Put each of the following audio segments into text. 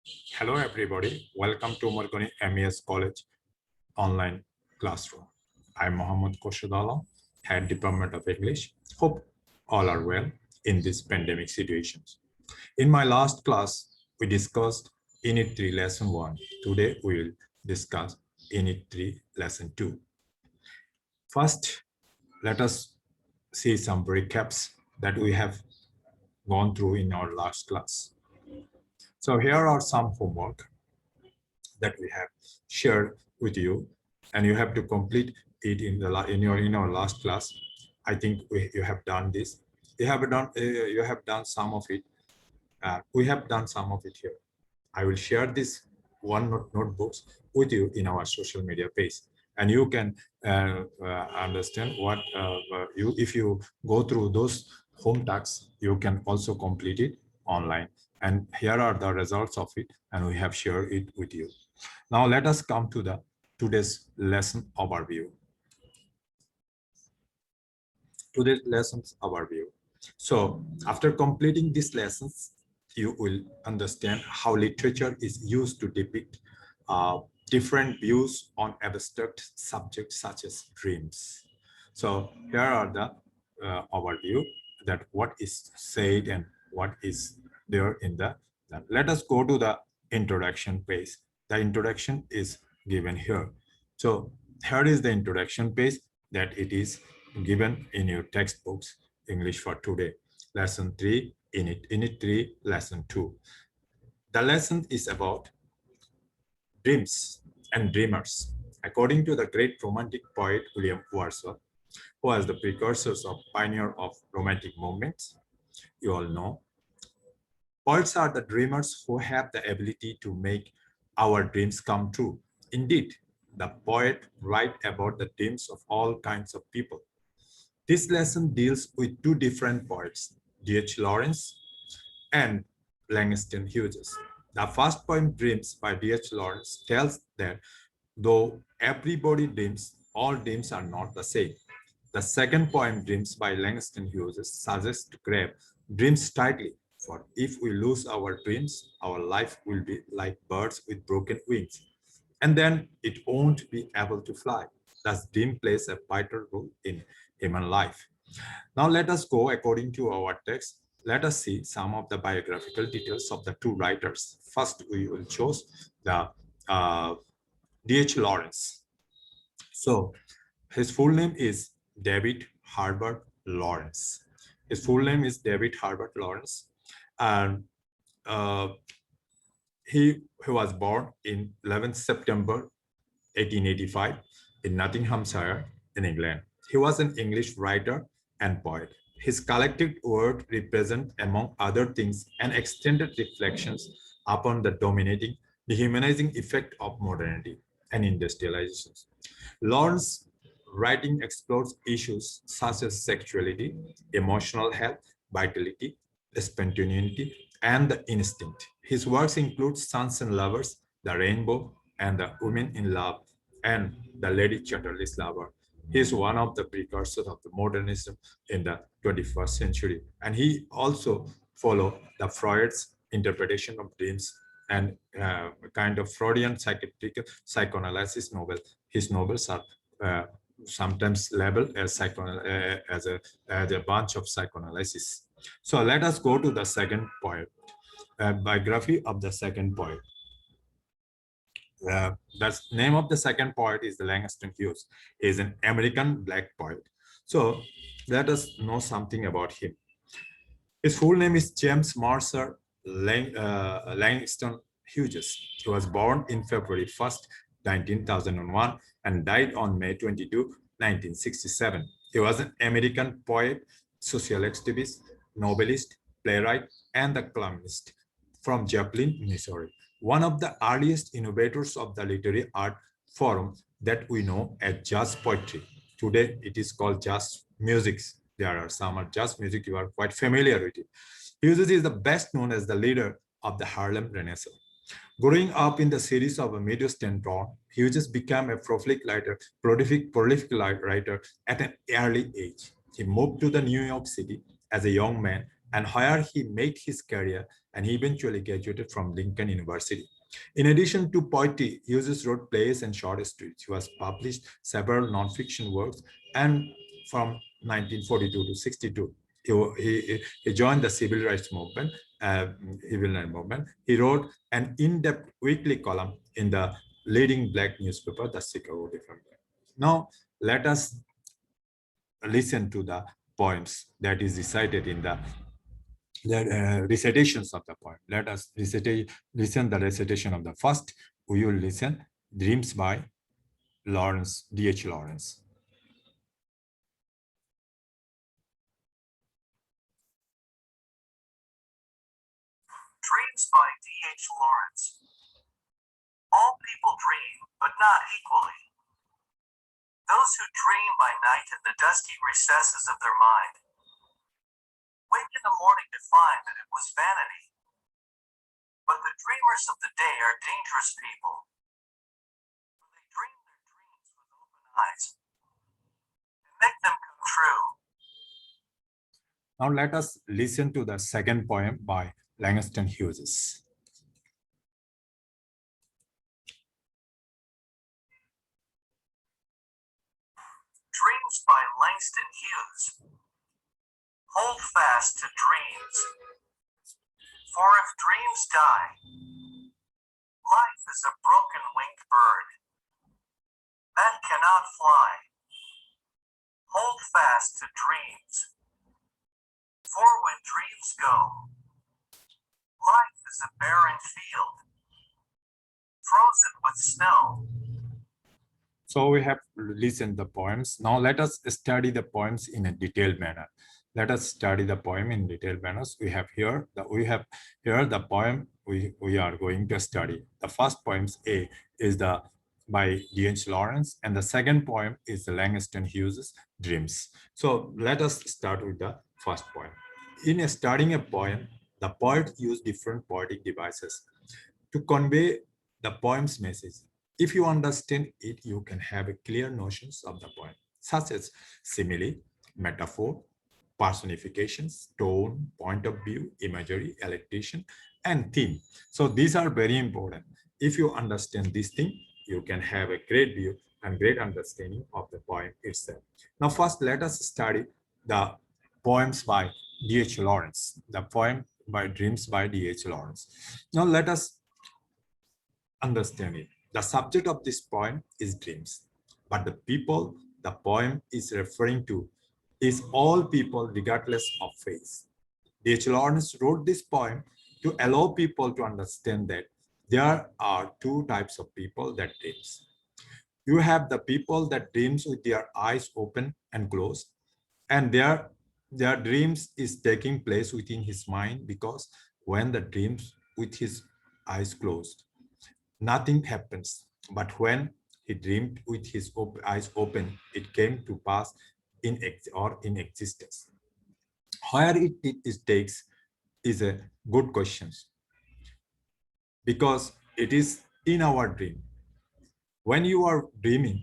Hello, everybody. Welcome to Omar MES College online classroom. I'm Mohammad Koshadala, Head Department of English. Hope all are well in this pandemic situations. In my last class, we discussed Unit 3, Lesson 1. Today, we will discuss Unit 3, Lesson 2. First, let us see some recaps that we have gone through in our last class. So here are some homework that we have shared with you, and you have to complete it in our last class. I think you have done this. You have done some of it. We have done some of it here. I will share this notebooks with you in our social media page, and you can understand what if you go through those home tasks, you can also complete it online. And here are the results of it, and we have shared it with you. Now let us come to the today's lesson overview. Today's lessons overview. So after completing these lessons, you will understand how literature is used to depict different views on abstract subjects such as dreams. So here are the overview that what is said and what is there in the. Let us go to the introduction page. The introduction is given here. So here is the introduction page that it is given in your textbooks, English for today. Lesson 3, Unit 3, Lesson 2. The lesson is about dreams and dreamers. According to the great romantic poet William Wordsworth, who was the precursors of pioneer of romantic movements, you all know, poets are the dreamers who have the ability to make our dreams come true. Indeed, the poet writes about the dreams of all kinds of people. This lesson deals with two different poets, D.H. Lawrence and Langston Hughes. The first poem, Dreams by D.H. Lawrence, tells that though everybody dreams, all dreams are not the same. The second poem, Dreams by Langston Hughes, suggests to grab dreams tightly, for if we lose our dreams, our life will be like birds with broken wings, and then it won't be able to fly. Thus, dream plays a vital role in human life. Now let us go according to our text. Let us see some of the biographical details of the two writers. First, we will choose the D.H. Lawrence. So his full name is David Herbert Lawrence. His full name is David Herbert Lawrence. And he was born in 11th September 1885 in Nottinghamshire in England. He was an English writer and poet. His collected work represent, among other things, an extended reflections upon the dominating, dehumanizing effect of modernity and industrialization. Lawrence's writing explores issues such as sexuality, emotional health, vitality, spontaneity, and the instinct. His works include Sons and Lovers, The Rainbow, and The Women in Love, and The Lady Chatterley's Lover. He is one of the precursors of the modernism in the 21st century. And he also followed the Freud's interpretation of dreams and kind of Freudian psychoanalysis novel. His novels are sometimes labeled as a bunch of psychoanalysis. So let us go to the second poet, biography of the second poet. The name of the second poet is Langston Hughes. He is an American black poet. So let us know something about him. His full name is James Mercer Langston Hughes. He was born in February 1st, 1901 and died on May 22, 1967. He was an American poet, social activist, novelist, playwright, and a columnist from Joplin, Missouri. One of the earliest innovators of the literary art form that we know as jazz poetry. Today, it is called jazz music. There are some jazz music, you are quite familiar with it. Hughes is the best known as the leader of the Harlem Renaissance. Growing up in the cities of Midwestern town, Hughes became a prolific writer at an early age. He moved to the New York City as a young man and where he made his career, and he eventually graduated from Lincoln University. In addition to poetry, Hughes wrote plays and short stories. He has published several non-fiction works, and from 1942 to 62, he joined the civil rights movement, He wrote an in-depth weekly column in the leading black newspaper, the Chicago Defender. Now, let us listen to the poems that is recited in the recitations of the poem. Let us listen the recitation of the first. We will listen Dreams by Lawrence, D.H. Lawrence. Dreams by D.H. Lawrence. All people dream, but not equally. Those who dream by night in the dusky recesses of their mind wake in the morning to find that it was vanity. But the dreamers of the day are dangerous people. They dream their dreams with open eyes and make them come true. Now let us listen to the second poem by Langston Hughes. Dreams by Langston Hughes. Hold fast to dreams, for if dreams die, life is a broken-winged bird that cannot fly. Hold fast to dreams, for when dreams go, life is a barren field, frozen with snow. So we have listened the poems. Now let us study the poems in a detailed manner. Let us study the poem in detailed manners. We have here the poem we are going to study. The first poem A is by D.H. Lawrence, and the second poem is the Langston Hughes Dreams. So let us start with the first poem. In studying a poem, the poet used different poetic devices to convey the poem's message. If you understand it, you can have a clear notions of the poem, such as simile, metaphor, personifications, tone, point of view, imagery, electation, and theme. So these are very important. If you understand this thing, you can have a great view and great understanding of the poem itself. Now, first, let us study the poems by D.H. Lawrence, the poem by Dreams by D.H. Lawrence. Now, let us understand it. The subject of this poem is dreams, but the people the poem is referring to is all people regardless of faith. D.H. Lawrence wrote this poem to allow people to understand that there are two types of people that dreams. You have the people that dreams with their eyes open and closed, and their dreams is taking place within his mind, because when the dreams with his eyes closed, nothing happens. But when he dreamed with his eyes open, it came to pass in existence. Where it takes is a good question, because it is in our dream. When you are dreaming,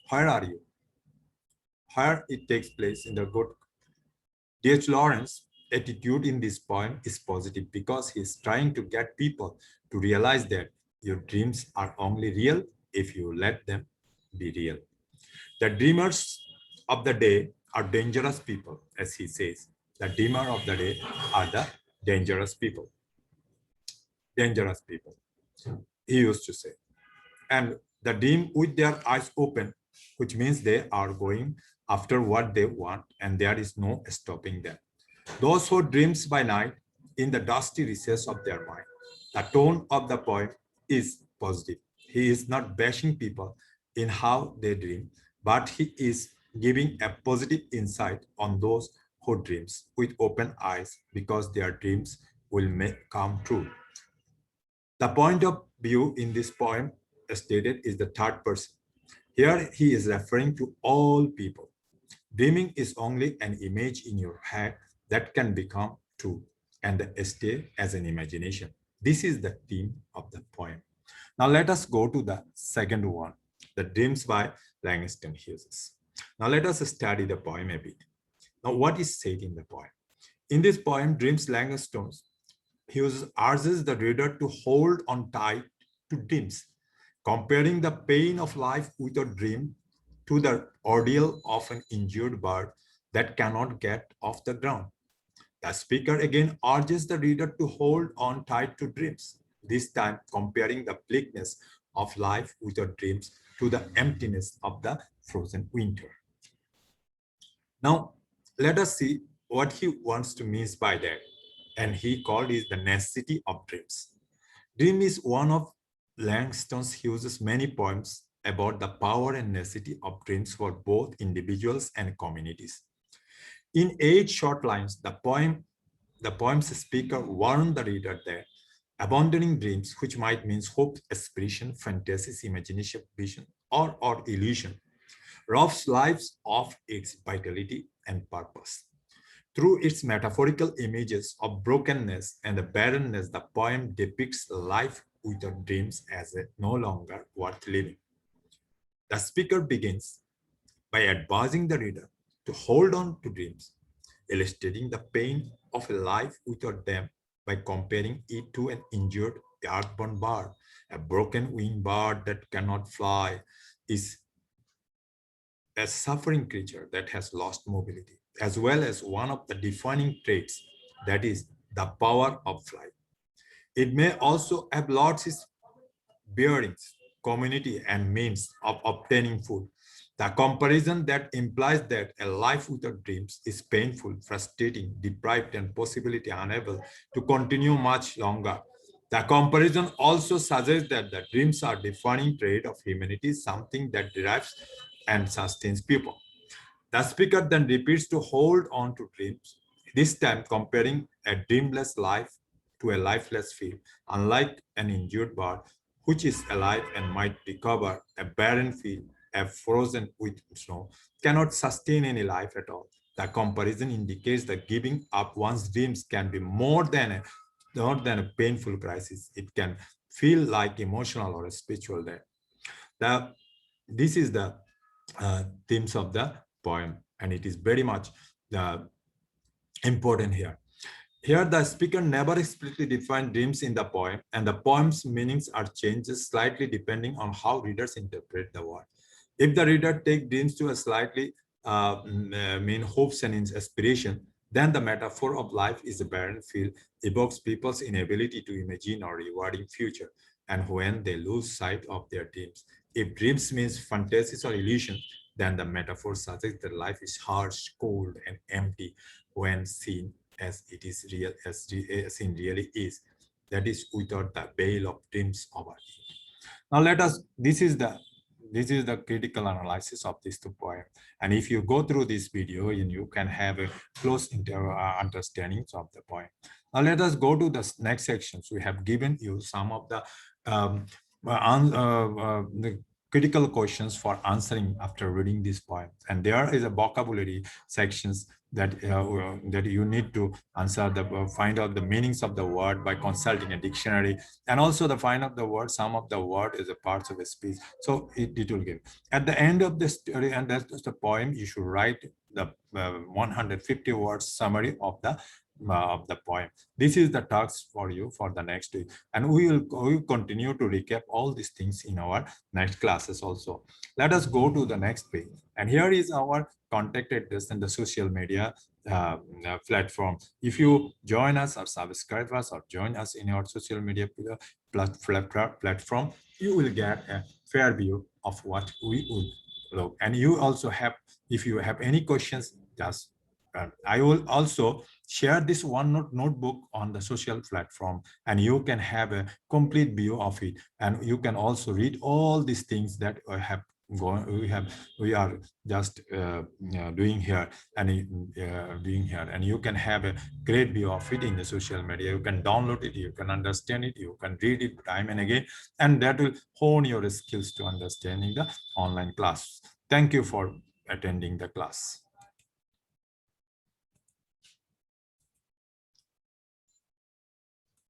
where are you? Where it takes place in the good. D.H. Lawrence's attitude in this poem is positive, because he is trying to get people to realize that your dreams are only real if you let them be real. The dreamers of the day are dangerous people, as he says. The dreamer of the day are the dangerous people. Dangerous people, he used to say. And the dream with their eyes open, which means they are going after what they want, and there is no stopping them. Those who dreams by night in the dusty recess of their mind. The tone of the poem is positive. He is not bashing people in how they dream, but he is giving a positive insight on those who dreams with open eyes, because their dreams will come true. The point of view in this poem stated is the third person. Here he is referring to all people. Dreaming is only an image in your head that can become true and stay as an imagination. This is the theme of the poem. Now let us go to the second one, the Dreams by Langston Hughes. Now let us study the poem a bit. Now what is said in the poem? In this poem, Dreams Langstone, he urges the reader to hold on tight to dreams, comparing the pain of life with a dream to the ordeal of an injured bird that cannot get off the ground. The speaker again urges the reader to hold on tight to dreams, this time comparing the bleakness of life with your dreams to the emptiness of the frozen winter. Now, let us see what he wants to mean by that. And he called it the necessity of dreams. Dream is one of Langston Hughes' many poems about the power and necessity of dreams for both individuals and communities. In 8 short lines, the poem's speaker warned the reader that abandoning dreams, which might mean hope, aspiration, fantasies, imagination, vision, or illusion, robs lives of its vitality and purpose. Through its metaphorical images of brokenness and the barrenness, the poem depicts life without dreams as no longer worth living. The speaker begins by advising the reader to hold on to dreams, illustrating the pain of a life without them by comparing it to an injured earthborn bird. A broken winged bird that cannot fly is a suffering creature that has lost mobility, as well as one of the defining traits, that is the power of flight. It may also have lost its bearings, community, and means of obtaining food. The comparison that implies that a life without dreams is painful, frustrating, deprived, and possibly unable to continue much longer. The comparison also suggests that the dreams are defining trait of humanity, something that derives and sustains people. The speaker then repeats to hold on to dreams, this time comparing a dreamless life to a lifeless field. Unlike an injured bird, which is alive and might recover, a barren field, a frozen with snow, cannot sustain any life at all. The comparison indicates that giving up one's dreams can be more than a painful crisis. It can feel like emotional or a spiritual death. This is the themes of the poem, and it is very much important here. Here, the speaker never explicitly defined dreams in the poem, and the poem's meanings are changed slightly depending on how readers interpret the word. If the reader takes dreams to a slightly mean hopes and aspiration, then the metaphor of life is a barren field, evokes people's inability to imagine or rewarding future, and when they lose sight of their dreams. If dreams means fantasies or illusions, then the metaphor suggests that life is harsh, cold, and empty when seen as it is real, as it really is. That is without the veil of dreams over it. Now let us. This is the critical analysis of these 2 poems. And if you go through this video, you can have a close understanding of the poem. Now let us go to the next sections. We have given you some of the critical questions for answering after reading this poem. And there is a vocabulary sections that that you need to answer find out the meanings of the word by consulting a dictionary, and also the find out the word, some of the word is a parts of a speech. So it will give at the end of the story, and that's the poem. You should write the 150 words summary of the poem. This is the task for you for the next week, and we will continue to recap all these things in our next classes also. Let us go to the next page, and here is our contact address and the social media platform. If you join us or subscribe us or join us in our social media platform, you will get a fair view of what we will look. And you also have, if you have any questions, just I will also share this OneNote notebook on the social platform, and you can have a complete view of it. And you can also read all these things that we are just doing here, and you can have a great view of it in the social media. You can download it, you can understand it, you can read it time and again, and that will hone your skills to understanding the online class. Thank you for attending the class.